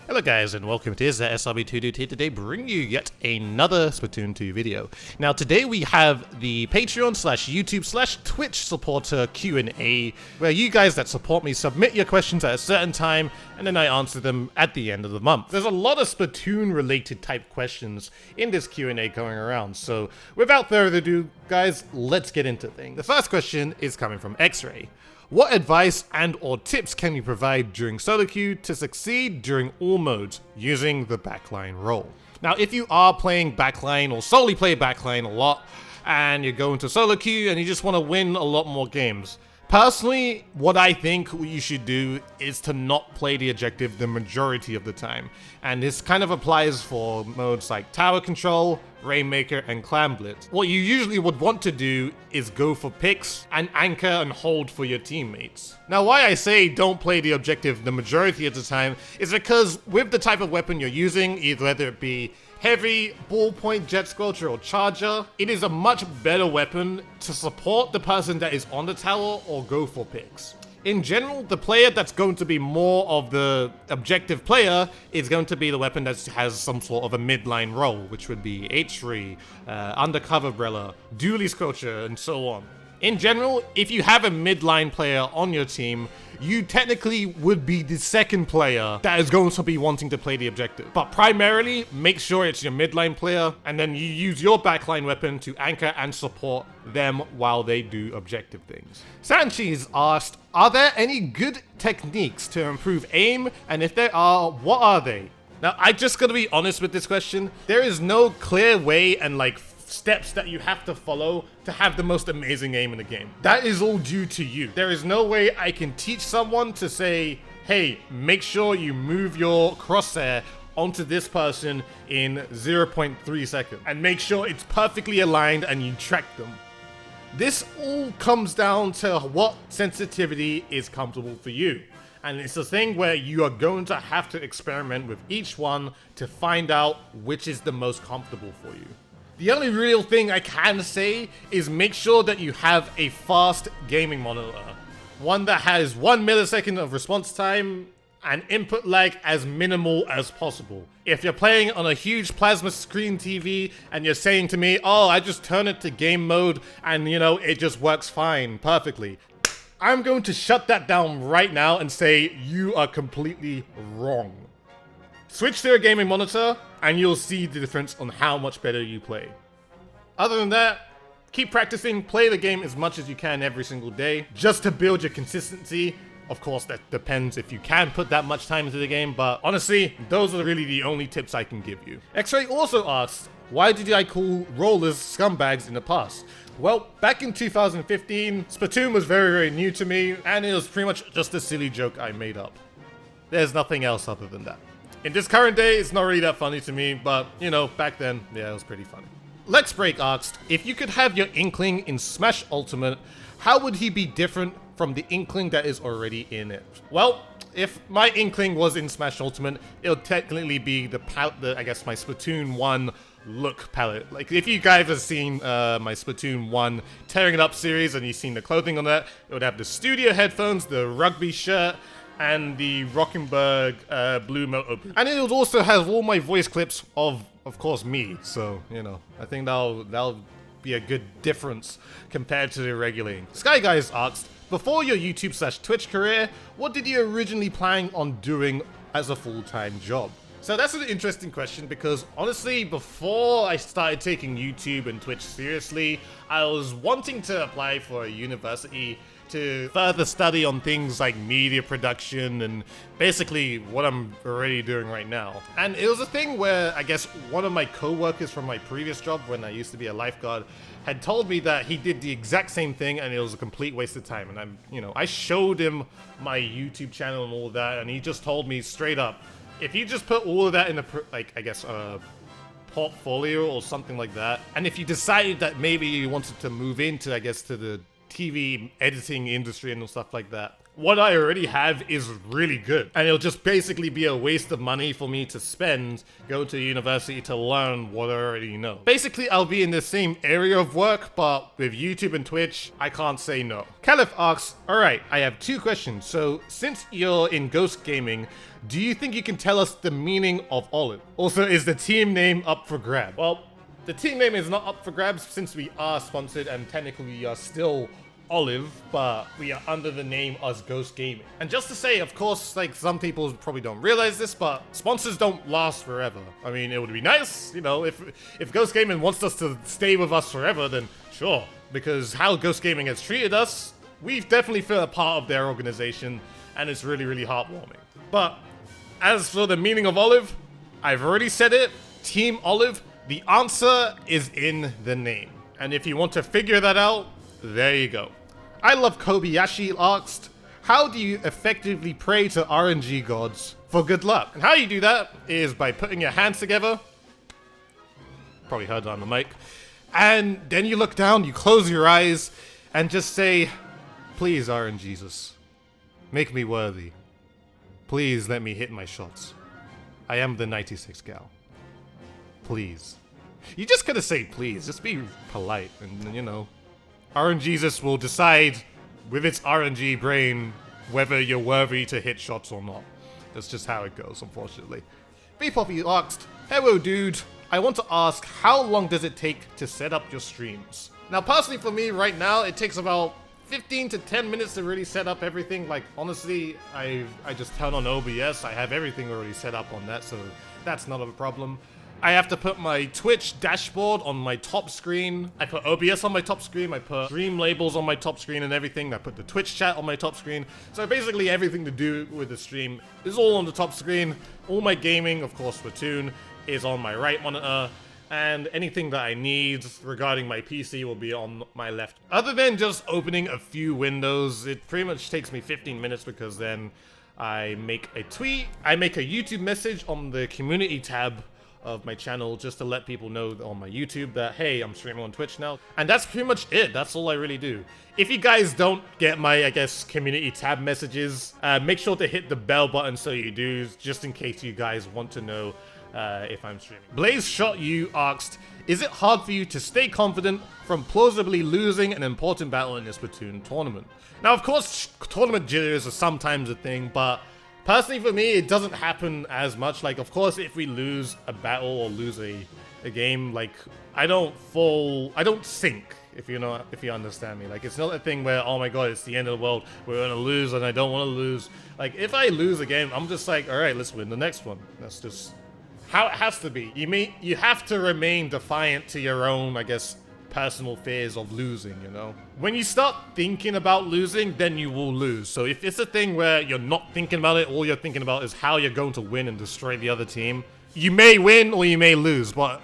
Hello guys and welcome to ThatSrb2DUDE here today, bringing you yet another Splatoon 2 video. Now today we have the Patreon / YouTube / Twitch supporter Q&A, where you guys that support me submit your questions at a certain time and then I answer them at the end of the month. There's a lot of Splatoon related type questions in this Q&A going around, so without further ado guys, let's get into things. The first question is coming from X-Ray. What advice and or tips can you provide during solo queue to succeed during all modes using the backline role? Now, if you are playing backline or solely play backline a lot and you're going to solo queue and you just want to win a lot more games, personally, what I think you should do is to not play the objective the majority of the time. And this kind of applies for modes like Tower Control, Rainmaker, and Clan Blitz. What you usually would want to do is go for picks and anchor and hold for your teammates. Now, why I say don't play the objective the majority of the time is because with the type of weapon you're using, whether it be heavy, ballpoint, jet squelcher, or charger, it is a much better weapon to support the person that is on the tower or go for picks. In general, the player that's going to be more of the objective player is going to be the weapon that has some sort of a midline role, which would be H3, Undercover Umbrella, Dually Squelcher, and so on. In general, if you have a midline player on your team, you technically would be the second player that is going to be wanting to play the objective. But primarily, make sure it's your midline player, and then you use your backline weapon to anchor and support them while they do objective things. Sanchez asked, are there any good techniques to improve aim? And if there are, what are they? Now, I just gotta be honest with this question. There is no clear way and steps that you have to follow to have the most amazing aim in the game. That is all due to you. There is no way I can teach someone to say, hey, make sure you move your crosshair onto this person in 0.3 seconds and make sure it's perfectly aligned and you track them. This all comes down to what sensitivity is comfortable for you. And it's a thing where you are going to have to experiment with each one to find out which is the most comfortable for you. The only real thing I can say is make sure that you have a fast gaming monitor. One that has 1 millisecond of response time and input lag as minimal as possible. If you're playing on a huge plasma screen TV and you're saying to me, oh, I just turn it to game mode and it just works fine, perfectly. I'm going to shut that down right now and say you are completely wrong. Switch to a gaming monitor and you'll see the difference on how much better you play. Other than that, keep practicing, play the game as much as you can every single day, just to build your consistency. Of course, that depends if you can put that much time into the game, but honestly, those are really the only tips I can give you. X-Ray also asked, why did I call rollers scumbags in the past? Well, back in 2015, Spittoon was very, very new to me, and it was pretty much just a silly joke I made up. There's nothing else other than that. In this current day, it's not really that funny to me, but, back then, yeah, it was pretty funny. Lex Break asked, if you could have your Inkling in Smash Ultimate, how would he be different from the Inkling that is already in it? Well, if my Inkling was in Smash Ultimate, it would technically be I guess my Splatoon 1 look palette. Like, if you guys have seen my Splatoon 1 Tearing It Up series and you've seen the clothing on that, it would have the studio headphones, the rugby shirt, and the Rockenberg blue moto. And it would also have all my voice clips of course, me. So, I think that'll be a good difference compared to the regular ink. Sky Guys asked, before your YouTube / Twitch career, what did you originally plan on doing as a full-time job? So that's an interesting question because honestly, before I started taking YouTube and Twitch seriously, I was wanting to apply for a university to further study on things like media production and basically what I'm already doing right now. And it was a thing where I guess one of my co-workers from my previous job when I used to be a lifeguard had told me that he did the exact same thing and it was a complete waste of time. And I showed him my YouTube channel and all that, and he just told me straight up, if you just put all of that in a portfolio or something like that, and if you decided that maybe you wanted to move into, to the TV editing industry and stuff like that, what I already have is really good. And it'll just basically be a waste of money for me to spend, go to university to learn what I already know. Basically, I'll be in the same area of work, but with YouTube and Twitch, I can't say no. Caliph asks, alright, I have 2 questions. So, since you're in Ghost Gaming, do you think you can tell us the meaning of Olive? Also, is the team name up for grab? Well, the team name is not up for grabs since we are sponsored and technically we are still Olive, but we are under the name as Ghost Gaming. And just to say, of course, like some people probably don't realize this, but sponsors don't last forever. I mean, it would be nice, you know, if Ghost Gaming wants us to stay with us forever, then sure. Because how Ghost Gaming has treated us, we've definitely felt a part of their organization, and it's really, really heartwarming. But as for the meaning of Olive, I've already said it, Team Olive, the answer is in the name. And if you want to figure that out, there you go. I love Kobayashi asked, how do you effectively pray to RNG gods for good luck? And how you do that is by putting your hands together. Probably heard that on the mic. And then you look down, you close your eyes, and just say, please RNGesus, make me worthy. Please let me hit my shots. I am the 96 gal. Please. You just gotta say please, just be polite, and you know, RNGesus will decide with its RNG brain whether you're worthy to hit shots or not. That's just how it goes, unfortunately. B-Poppy asked, hello dude, I want to ask, how long does it take to set up your streams? Now personally for me right now, it takes about 15 to 10 minutes to really set up everything. Like honestly, I just turn on OBS, I have everything already set up on that, so that's not a problem. I have to put my Twitch dashboard on my top screen. I put OBS on my top screen. I put stream labels on my top screen and everything. I put the Twitch chat on my top screen. So basically everything to do with the stream is all on the top screen. All my gaming, of course, Splatoon, is on my right monitor. And anything that I need regarding my PC will be on my left. Other than just opening a few windows, it pretty much takes me 15 minutes because then I make a tweet. I make a YouTube message on the community tab of my channel just to let people know on my YouTube that, hey, I'm streaming on Twitch now. And that's pretty much it. That's all I really do. If you guys don't get my, I guess, community tab messages, make sure to hit the bell button so you do, just in case you guys want to know if I'm streaming. Blaze Shot You asked, is it hard for you to stay confident from plausibly losing an important battle in this Splatoon tournament? Now, of course, tournament jitters are sometimes a thing, but personally for me, it doesn't happen as much. Like, of course, if we lose a battle or lose a game, like, I don't sink, if you understand me. Like, it's not a thing where, oh my god, it's the end of the world, we're gonna lose and I don't want to lose. Like, if I lose a game, I'm just like, alright, let's win the next one. That's just how it has to be. You have to remain defiant to your own, I guess, personal fears of losing, you know? When you start thinking about losing, then you will lose. So if it's a thing where you're not thinking about it, all you're thinking about is how you're going to win and destroy the other team, you may win or you may lose, but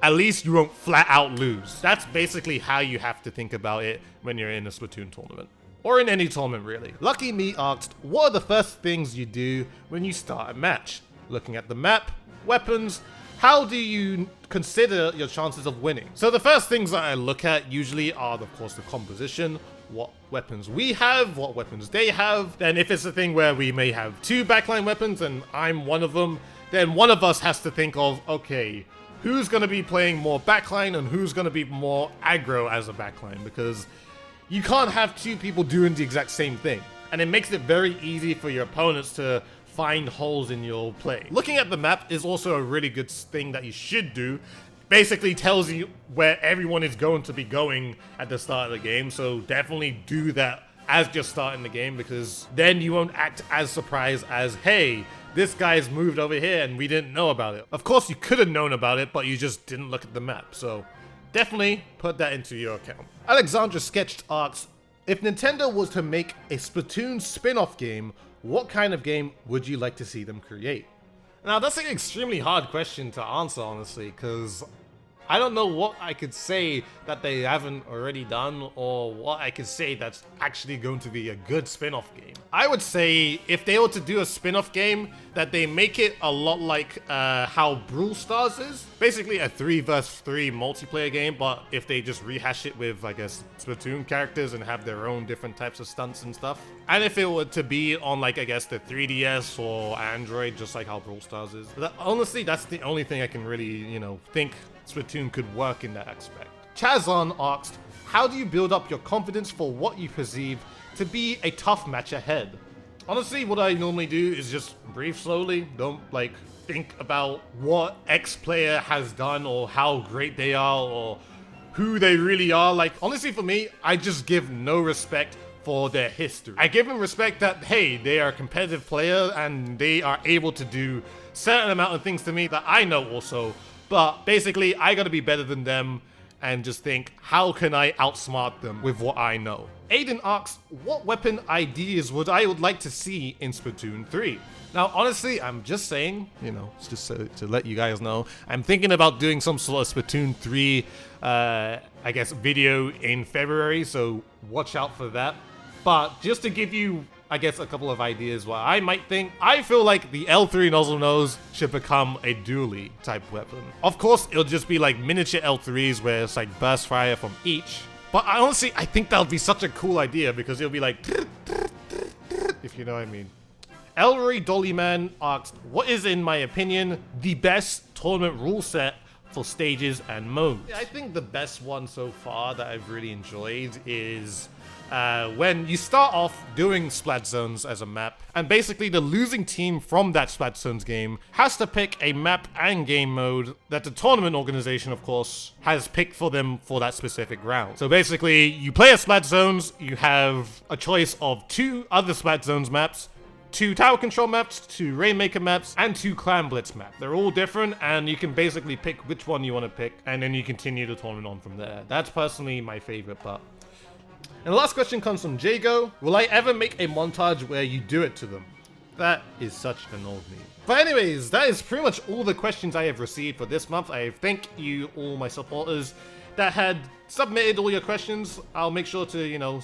at least you won't flat out lose. That's basically how you have to think about it when you're in a Splatoon tournament. Or in any tournament, really. Lucky Me asked, what are the first things you do when you start a match? Looking at the map, weapons, how do you consider your chances of winning? So the first things that I look at usually are, of course, the composition, what weapons we have, what weapons they have. Then if it's a thing where we may have 2 backline weapons and I'm one of them, then one of us has to think of, okay, who's going to be playing more backline and who's going to be more aggro as a backline, because you can't have 2 people doing the exact same thing. And it makes it very easy for your opponents to find holes in your play. Looking at the map is also a really good thing that you should do. Basically tells you where everyone is going to be going at the start of the game, so definitely do that as you're starting the game, because then you won't act as surprised as, hey, this guy's moved over here and we didn't know about it. Of course you could have known about it, but you just didn't look at the map, so definitely put that into your account. Alexandra Sketched asks, if Nintendo was to make a Splatoon spin-off game, what kind of game would you like to see them create? Now, that's an extremely hard question to answer, honestly, because I don't know what I could say that they haven't already done, or what I could say that's actually going to be a good spin-off game. I would say if they were to do a spin-off game, that they make it a lot like how Brawl Stars is. Basically a 3 vs 3 multiplayer game, but if they just rehash it with, I guess, Splatoon characters and have their own different types of stunts and stuff. And if it were to be on, like, I guess the 3DS or Android, just like how Brawl Stars is. But honestly, that's the only thing I can really, you know, think Splatoon could work in that aspect. Chazon asked, how do you build up your confidence for what you perceive to be a tough match ahead? Honestly, what I normally do is just breathe slowly. Don't, like, think about what X player has done or how great they are or who they really are. Like, honestly, for me, I just give no respect for their history. I give them respect that, hey, they are a competitive player and they are able to do certain amount of things to me that I know also. But basically, I gotta be better than them and just think, how can I outsmart them with what I know? Aiden asks, what weapon ideas would I like to see in Splatoon 3? Now, honestly, I'm just saying, you know, just to let you guys know, I'm thinking about doing some sort of Splatoon 3, I guess, video in February, so watch out for that. But just to give you, I guess, a couple of ideas what I might think, I feel like the L3 nozzle nose should become a dually type weapon. Of course, it'll just be like miniature L3s where it's like burst fire from each. But honestly, I think that would be such a cool idea because it'll be like, if you know what I mean. Elroy Dollyman asked, what is, in my opinion, the best tournament rule set for stages and modes? I think the best one so far that I've really enjoyed is when you start off doing Splat Zones as a map, and basically the losing team from that Splat Zones game has to pick a map and game mode that the tournament organization, of course, has picked for them for that specific round. So basically, you play a Splat Zones, you have a choice of 2 other Splat Zones maps, 2 Tower Control maps, 2 Rainmaker maps, and 2 Clan Blitz maps. They're all different, and you can basically pick which one you want to pick, and then you continue the tournament on from there. That's personally my favorite part. And the last question comes from Jago. Will I ever make a montage where you do it to them? That is such an old meme. But anyways, that is pretty much all the questions I have received for this month. I thank you, all my supporters that had submitted all your questions. I'll make sure to, you know,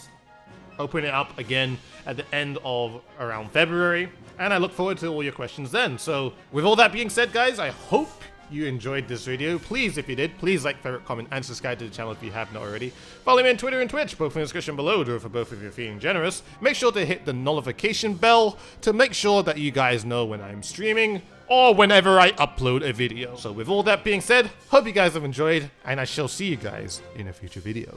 open it up again at the end of around February. And I look forward to all your questions then. So with all that being said, guys, I hope you enjoyed this video. Please, if you did, please like, favorite, comment, and subscribe to the channel if you have not already. Follow me on Twitter and Twitch, both in the description below, or for both of you feeling generous. Make sure to hit the notification bell to make sure that you guys know when I'm streaming or whenever I upload a video. So with all that being said, hope you guys have enjoyed, and I shall see you guys in a future video.